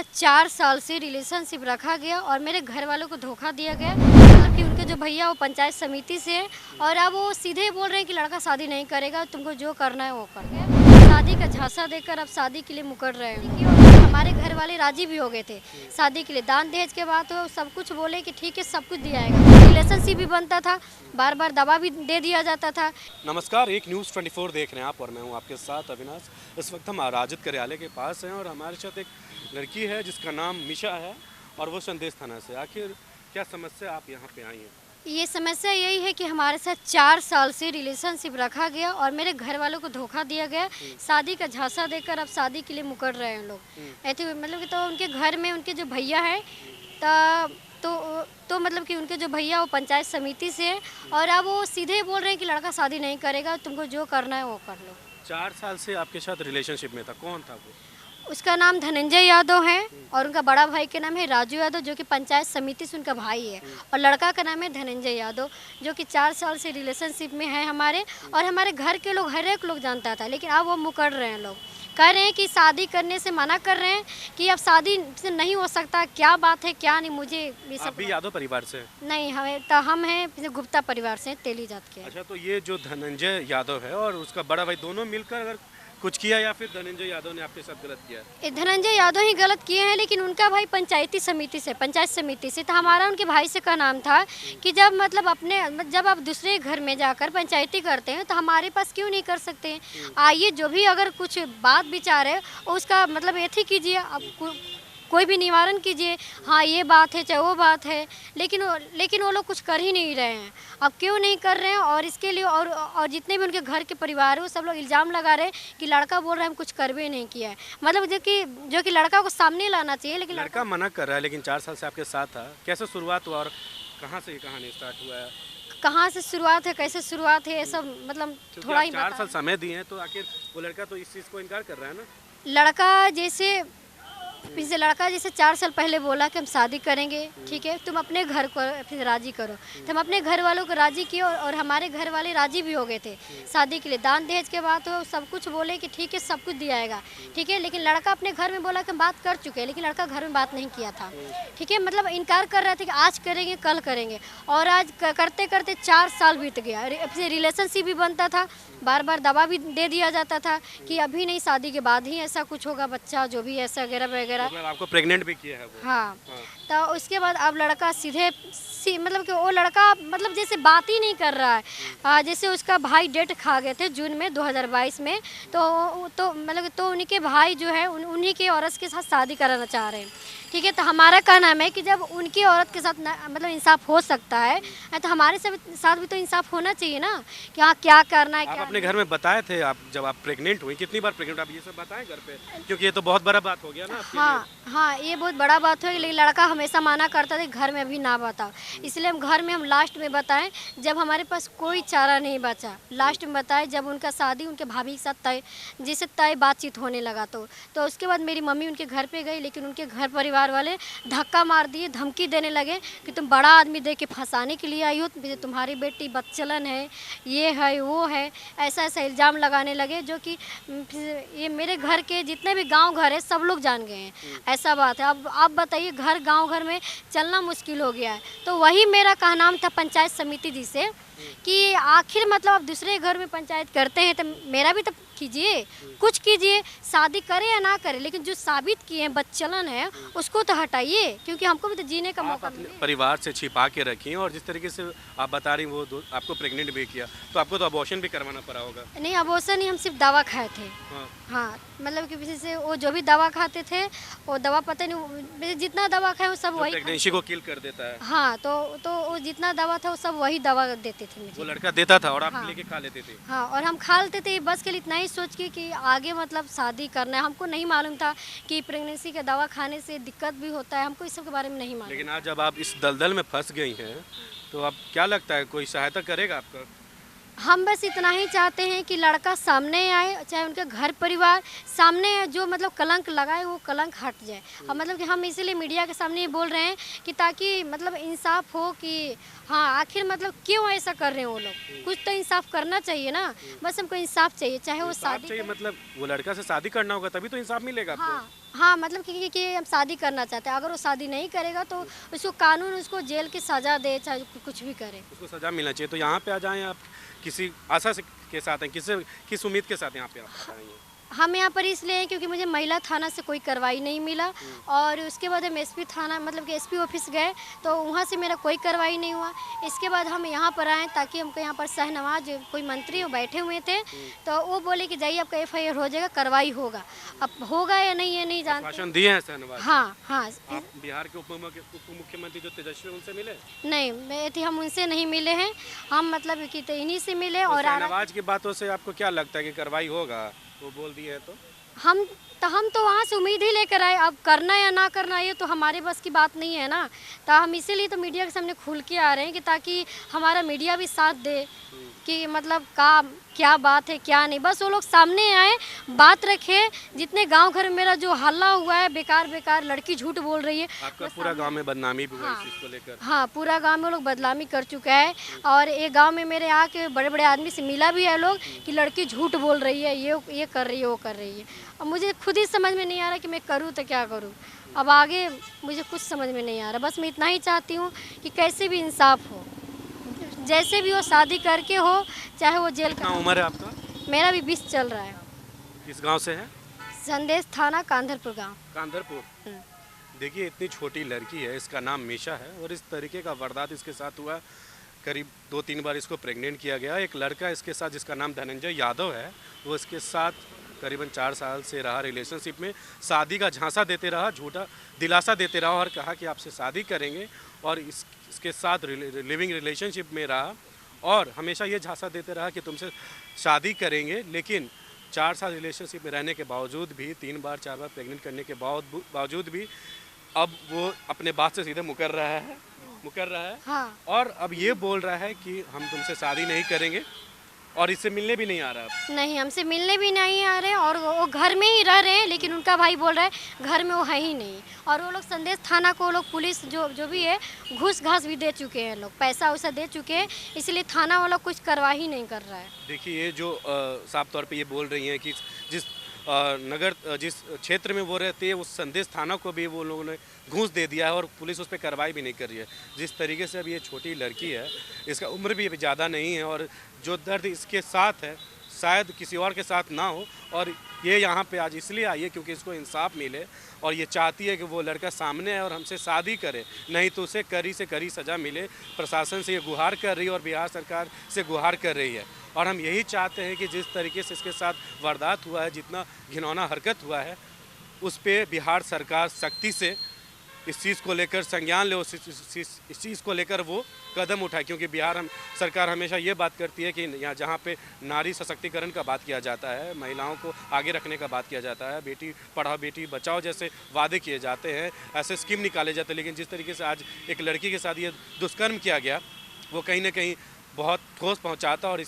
साथ 4 साल से रिलेशनशिप रखा गया और मेरे घर वालों को धोखा दिया गया। मतलब कि उनके जो भैया वो पंचायत समिति से हैं और अब वो सीधे बोल रहे हैं कि लड़का शादी नहीं करेगा, तुमको जो करना है वो कर। शादी का झांसा देकर अब शादी के लिए मुकर रहे हैं। हमारे घर वाले राजी भी हो गए थे शादी के लिए। दान दहेज के बाद तो सब कुछ बोले कि ठीक है, सब कुछ दिया जाएगा। रिलेशनशिप भी बनता था, बार बार दवा भी दे दिया जाता था। नमस्कार, एक न्यूज़ 24 देख रहे हैं आप और मैं हूं आपके साथ अविनाश। इस वक्त हम राजद कार्यालय के पास हैं और हमारे साथ एक लड़की है जिसका नाम मिशा है और वो संदेश थाना से। आखिर क्या समस्या आप यहाँ पे आई हैं? ये समस्या यही है कि हमारे साथ 4 साल से रिलेशनशिप रखा गया और मेरे घर वालों को धोखा दिया गया। शादी का झांसा देकर अब शादी के लिए मुकर रहे हैं लोग। ऐसे मतलब कि तो उनके घर में उनके जो भैया है तो मतलब कि उनके जो भैया वो पंचायत समिति से हैं और अब वो सीधे बोल रहे हैं कि लड़का शादी नहीं करेगा, तुमको जो करना है वो कर लो। 4 साल से आपके साथ रिलेशनशिप में था, कौन था वो? उसका नाम धनंजय यादव है और उनका बड़ा भाई का नाम है राजू यादव, जो कि पंचायत समिति से उनका भाई है। और लड़का का नाम है धनंजय यादव, जो कि 4 साल से रिलेशनशिप में है हमारे। और हमारे घर के लोग, हर एक लोग जानता था, लेकिन अब वो मुकर रहे हैं। लोग कह रहे हैं कि शादी करने से मना कर रहे हैं कि अब शादी से नहीं हो सकता। क्या बात है क्या नहीं, मुझे ये सब आप भी यादव परिवार से? नहीं, हम हैं गुप्ता परिवार से, तेली जात के। अच्छा, तो ये जो धनंजय यादव है और उसका बड़ा भाई दोनों मिलकर अगर कुछ किया या फिर धनंजय यादव ने आपके साथ गलत किया? धनंजय यादव ही गलत किए हैं, लेकिन उनका भाई पंचायत समिति से। तो हमारा उनके भाई से का नाम था कि जब मतलब जब आप दूसरे घर में जाकर पंचायती करते हैं तो हमारे पास क्यों नहीं कर सकते हैं। आइए, जो भी अगर कुछ बात विचार है उसका मतलब एथी कीजिए, आप कोई भी निवारण कीजिए। हाँ, ये बात है चाहे वो बात है, लेकिन वो लोग कुछ कर ही नहीं रहे हैं। अब क्यों नहीं कर रहे हैं? और इसके लिए और जितने भी उनके घर के परिवार है वो सब लोग इल्ज़ाम लगा रहे हैं कि लड़का बोल रहा है हम कुछ कर भी नहीं किया है। मतलब जो कि लड़का को सामने लाना चाहिए, लेकिन लड़का मना कर रहा है। लेकिन 4 साल से आपके साथ था, कैसे शुरुआत हुआ और कहाँ से ये कहानी स्टार्ट हुआ है? कहाँ से शुरुआत है, कैसे शुरुआत है, ये सब मतलब थोड़ा ही 4 साल समय दिए हैं, तो आखिर वो लड़का तो इस चीज़ को इनकार कर रहा है ना। लड़का जैसे 4 साल पहले बोला कि हम शादी करेंगे, ठीक है, तुम अपने घर को फिर राजी करो। तो हम अपने घर वालों को राजी किए और हमारे घर वाले राजी भी हो गए थे शादी के लिए। दान दहेज के बाद तो सब कुछ बोले कि ठीक है, सब कुछ दिया जाएगा, ठीक है। लेकिन लड़का अपने घर में बोला कि हम बात कर चुके हैं, लेकिन लड़का घर में बात नहीं किया था, ठीक है। मतलब इनकार कर रहे थे कि आज करेंगे कल करेंगे। और आज करते करते 4 साल बीत गया। रिलेशनशिप भी बनता था, बार बार दवा भी दे दिया जाता था कि अभी नहीं, शादी के बाद ही ऐसा कुछ होगा, बच्चा जो भी ऐसा वगैरह वगैरह। मतलब आपको प्रेग्नेंट भी किया है वो? हाँ। तो उसके बाद अब लड़का मतलब कि वो लड़का मतलब जैसे बात ही नहीं कर रहा है। जैसे उसका भाई डेट खा गए थे जून में 2022 में, तो मतलब तो उनके भाई जो है उन्हीं के औरत के साथ शादी कराना चाह रहे हैं, ठीक है। तो हमारा कहना है कि जब उनकी औरत के साथ मतलब इंसाफ हो सकता है तो हमारे साथ भी तो इंसाफ होना चाहिए ना, कि हाँ क्या करना है। आप क्या अपने घर में बताए थे? आप जब आप प्रेग्नेंट हुई, कितनी बार प्रेग्नेंट, आप ये सब बताएं घर पे, क्योंकि ये तो बहुत बड़ा बात हो गया ना आपके लिए। हाँ, ये बहुत बड़ा बात है, लेकिन लड़का हमेशा माना करता था घर में अभी ना बताओ। इसलिए हम घर में लास्ट में बताएं जब हमारे पास कोई चारा नहीं बचा। लास्ट में बताएं जब उनका शादी उनके भाभी के साथ तय बातचीत होने लगा। तो उसके बाद मेरी मम्मी उनके घर पे गई, लेकिन उनके घर परिवार वाले धक्का मार दिए, धमकी देने लगे कि तुम बड़ा आदमी दे के फंसाने के लिए आई हो, तुम्हारी बेटी बदचलन है, ये है वो है, ऐसा ऐसा इल्ज़ाम लगाने लगे। जो कि ये मेरे घर के जितने भी गांव घर है सब लोग जान गए हैं, ऐसा बात है। अब आप बताइए, गांव घर में चलना मुश्किल हो गया है। तो वही मेरा कहना था पंचायत समिति जी से कि आखिर मतलब आप दूसरे घर में पंचायत करते हैं तो मेरा भी तो कीजिए, कुछ कीजिए, शादी करे या ना करे, लेकिन जो साबित किए हैं बदचलन है उसको तो हटाइए, क्योंकि हमको भी तो जीने का मौका मिले। परिवार से छिपा के रखी और जिस तरीके से आप बता रही वो आपको प्रेग्नेंट भी किया, तो आपको तो अबॉर्शन भी करवाना पड़ा होगा? नहीं, अबॉर्शन नहीं, हम सिर्फ दवा खाए थे। हाँ, मतलब कि किसी से वो जो भी दवा खाते थे वो दवा पता नहीं, जितना दवा खाए वो सब वही प्रेगनेंसी को किल कर देता है। हाँ, तो वो जितना दवा था वो सब वही दवा देते थे मुझे। वो लड़का देता था और आप लेके खा लेते थे? हाँ, और हम खा लेते थे, बस के लिए इतना ही सोच के कि आगे मतलब शादी करना है। हमको नहीं मालूम था कि प्रेगनेंसी का दवा खाने से दिक्कत भी होता है, हमको इस सब के बारे में नहीं मालूम। लेकिन आज जब आप इस दलदल में फंस गई हैं तो अब क्या लगता है, कोई सहायता करेगा आपका? हम बस इतना ही चाहते हैं कि लड़का सामने आए, चाहे उनके घर परिवार सामने जो मतलब कलंक लगाए वो कलंक हट जाए। और मतलब कि हम इसीलिए मीडिया के सामने ये बोल रहे हैं कि ताकि मतलब इंसाफ हो कि हाँ आखिर मतलब क्यों ऐसा कर रहे हैं वो लोग, कुछ तो इंसाफ करना चाहिए ना। बस हमको इंसाफ चाहिए, चाहे वो इंसाफ शादी चाहिए मतलब वो लड़का से शादी करना होगा तभी तो इंसाफ मिलेगा आपको। हाँ हाँ, मतलब कि हम शादी करना चाहते हैं, अगर वो शादी नहीं करेगा तो उसको कानून उसको जेल की सज़ा दे, चाहे कुछ भी करे। उसको सजा मिलना चाहिए। तो यहाँ पे आ जाएं आप किसी आशा से के साथ हैं, किस उम्मीद के साथ यहाँ पे आप आए हैं? हम यहाँ पर इसलिए हैं क्योंकि मुझे महिला थाना से कोई कार्रवाई नहीं मिला, और उसके बाद हम एसपी थाना मतलब कि एसपी ऑफिस गए तो वहाँ से मेरा कोई कार्रवाई नहीं हुआ। इसके बाद हम यहाँ पर आए ताकि हमको यहाँ पर शाहनवाज कोई मंत्री वो बैठे हुए थे, तो वो बोले कि जाइए आपका एफआईआर हो जाएगा, कार्रवाई होगा। अब होगा या नहीं ये नहीं जानते। भाषण दिए हैं शाहनवाज? हाँ हाँ। आप बिहार के उप मुख्यमंत्री जो तेजस्वी उनसे मिले? नहीं, मैं थी हम उनसे नहीं मिले हैं, हम मतलब कि तो इन्हीं से मिले। तो और शाहनवाज की बातों से आपको क्या लगता है कि कार्रवाई होगा? वो बोल दिए हैं तो हम तो वहाँ से उम्मीद ही लेकर आए, अब करना या ना करना ये तो हमारे बस की बात नहीं है ना। तो हम इसीलिए तो मीडिया के सामने खुल के आ रहे हैं कि ताकि हमारा मीडिया भी साथ दे कि मतलब क्या बात है क्या नहीं। बस वो लोग सामने आए, बात रखे। जितने गांव घर में मेरा जो हल्ला हुआ है, बेकार लड़की झूठ बोल रही है, आपका पूरा गांव में बदनामी भी हुआ हाँ, इस चीज को लेकर? हाँ, पूरा गांव में वो लोग बदनामी कर चुका है। और एक गांव में मेरे यहाँ के बड़े बड़े आदमी से मिला भी है लोग कि लड़की झूठ बोल रही है, ये कर रही है, वो कर रही है। अब मुझे खुद ही समझ में नहीं आ रहा कि मैं करूँ तो क्या करूँ। अब आगे मुझे कुछ समझ में नहीं आ रहा। बस मैं इतना ही चाहती हूँ कि कैसे भी इंसाफ हो, जैसे भी हो, शादी करके हो, चाहे वो जेल कितना का। उम्र है आपका? मेरा भी 20 चल रहा है। किस गांव से है? संदेश थाना कांधरपुर गाँव। कांधरपुर। देखिए इतनी छोटी लड़की है, इसका नाम मीशा है, और इस तरीके का वारदात इसके साथ हुआ। करीब 2-3 बार इसको प्रेग्नेंट किया गया। एक लड़का इसके साथ जिसका नाम धनंजय यादव है, वो इसके साथ करीबन 4 साल से रहा रिलेशनशिप में, शादी का झांसा देते रहा, झूठा दिलासा देते रहा और कहा कि आपसे शादी करेंगे, और इसके साथ लिविंग रिलेशनशिप में रहा और हमेशा ये झांसा देते रहा कि तुमसे शादी करेंगे। लेकिन 4 साल रिलेशनशिप में रहने के बावजूद भी, 3 बार 4 बार प्रेग्नेंट करने के बावजूद भी अब वो अपने बात से सीधे मुकर रहा है। हाँ। और अब ये बोल रहा है कि हम तुमसे शादी नहीं करेंगे, और इससे मिलने भी नहीं आ रहा अब। नहीं, हमसे मिलने भी नहीं आ रहे, और वो घर में ही रह रहे हैं, लेकिन उनका भाई बोल रहा है घर में वो है ही नहीं। और वो लोग संदेश थाना को, वो लोग पुलिस जो भी है, घूस घास भी दे चुके हैं, लोग पैसा वैसा दे चुके हैं, इसलिए थाना वाला कुछ कार्रवाई ही नहीं कर रहा है। देखिए ये जो साफ तौर पे ये बोल रही हैं कि जिस क्षेत्र में वो रहती है उस संदेश थाना को भी वो लोगों ने घूस दे दिया है, और पुलिस उस पर कार्रवाई भी नहीं कर रही है। जिस तरीके से अब ये छोटी लड़की है, इसका उम्र भी अभी ज़्यादा नहीं है, और जो दर्द इसके साथ है शायद किसी और के साथ ना हो, और ये यहाँ पे आज इसलिए आई है क्योंकि इसको इंसाफ मिले, और ये चाहती है कि वो लड़का सामने आए और हमसे शादी करे, नहीं तो उसे कड़ी से कड़ी सज़ा मिले। प्रशासन से ये गुहार कर रही है और बिहार सरकार से गुहार कर रही है। और हम यही चाहते हैं कि जिस तरीके से इसके साथ वारदात हुआ है, जितना घिनौना हरकत हुआ है, उस पर बिहार सरकार सख्ती से इस चीज़ को लेकर संज्ञान ले, इस चीज़ को लेकर वो कदम उठाए। क्योंकि बिहार सरकार हमेशा ये बात करती है कि यहाँ जहाँ पे नारी सशक्तिकरण का बात किया जाता है, महिलाओं को आगे रखने का बात किया जाता है, बेटी पढ़ाओ बेटी बचाओ जैसे वादे किए जाते हैं, ऐसे स्कीम निकाले जाते हैं, लेकिन जिस तरीके से आज एक लड़की के साथ ये दुष्कर्म किया गया, वो कहीं ना कहीं बहुत ठोस पहुँचाता। और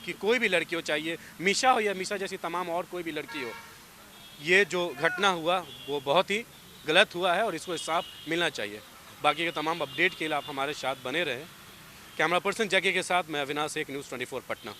कि कोई भी लड़की हो, चाहिए मीशा हो या मीशा जैसी तमाम और कोई भी लड़की हो, ये जो घटना हुआ वो बहुत ही गलत हुआ है और इसको इंसाफ मिलना चाहिए। बाकी के तमाम अपडेट के लिए आप हमारे साथ बने रहें। कैमरा पर्सन जैकी के साथ मैं अविनाश, एक न्यूज़ 24 पटना।